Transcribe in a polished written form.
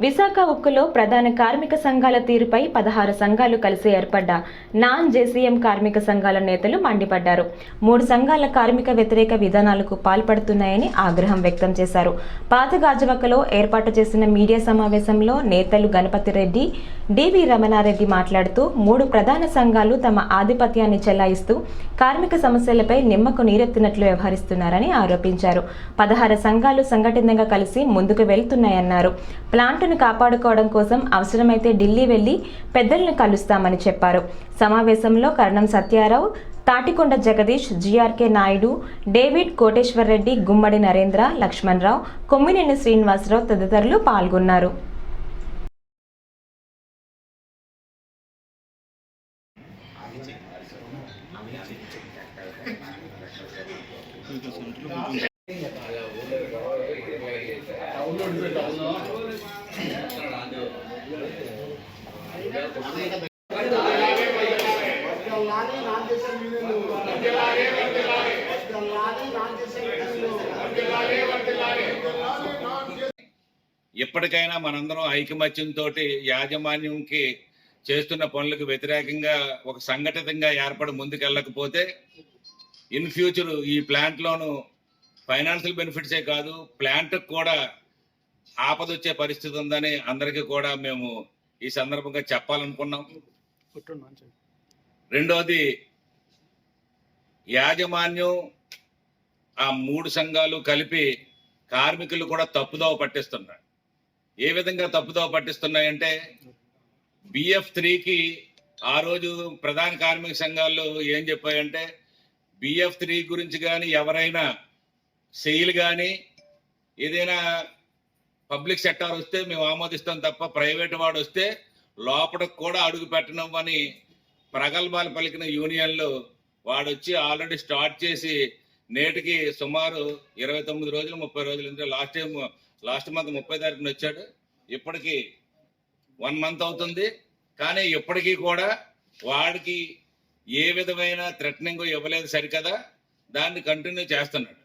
విశాఖ ఉక్కులో ప్రధాన కార్మిక సంఘాల తీరుపై 16 సంఘాలు కలిసి ఏర్పడ్డ నాన్ జేసీఎం కార్మిక సంఘాల నేతలు మండిపడ్డారు. 3 సంఘాల కార్మిక వ్యతిరేక విధానాలకు పాల్పడుతున్నాయని ఆగ్రహం వ్యక్తం చేశారు. పాత గాజువాకలో ఏర్పాటు చేసిన మీడియా సమావేశంలో నేతలు గణపతి రెడ్డి, డివి రమణారెడ్డి మాట్లాడుతూ 3 ప్రధాన సంఘాలు తమ ఆధిపత్యాన్ని చెలాయిస్తూ కార్మిక సమస్యలపై నిమ్మకు నీరెత్తినట్లు వ్యవహరిస్తున్నారని ఆరోపించారు. 16 సంఘాలు సంఘటితంగా కలిసి ముందుకు వెళ్తున్నాయన్నారు. ప్లాంట్ను కాపాడుకోవడం కోసం అవసరమైతే ఢిల్లీ వెళ్లి పెద్దలను కలుస్తామని చెప్పారు. సమావేశంలో కరణం సత్యారావు, తాటికొండ జగదీష్, జిఆర్కే నాయుడు, డేవిడ్, కోటేశ్వర్ రెడ్డి, గుమ్మడి నరేంద్ర, లక్ష్మణరావు, కొమ్మినేని శ్రీనివాసరావు తదితరులు పాల్గొన్నారు. ఎప్పటికైనా మనందరం ఐకమత్యంతో యాజమాన్యంకి చేస్తున్న పనులకు వ్యతిరేకంగా ఒక సంఘటితంగా ఏర్పడి ముందుకెళ్ళకపోతే ఇన్ ఫ్యూచర్ ఈ ప్లాంట్లోను ఫైనాన్షియల్ బెనిఫిట్సే కాదు, ప్లాంట్కి కూడా ఆపదొచ్చే పరిస్థితి ఉందని అందరికీ కూడా మేము ఈ సందర్భంగా చెప్పాలనుకున్నాం. రెండోది, యాజమాన్యం ఆ 3 సంఘాలు కలిపి కార్మికులు కూడా తప్పుదోవ పట్టిస్తున్నారు. ఏ విధంగా తప్పుదోవ పట్టిస్తున్నాయంటే, BF3కి ఆ రోజు ప్రధాన కార్మిక సంఘాలు ఏం చెప్పాయంటే, BF3 గురించి కానీ ఎవరైనా సెయిల్ కానీ ఏదైనా పబ్లిక్ సెక్టార్ వస్తే మేము ఆమోదిస్తాం తప్ప ప్రైవేట్ వాడు వస్తే లోపలికి కూడా అడుగు పెట్టడం అని ప్రగల్భాలు పలికిన యూనియన్లు వాడు వచ్చి ఆల్రెడీ స్టార్ట్ చేసి నేటికి సుమారు 29 రోజులు 30 రోజులు అంటే లాస్ట్ మంత్ 30 తారీఖున వచ్చాడు. ఇప్పటికి 1 మంత్ అవుతుంది. కానీ ఇప్పటికీ కూడా వాడికి ఏ విధమైన థ్రెటనింగ్ ఇవ్వలేదు సరికదా, దాన్ని కంటిన్యూ చేస్తున్నాడు.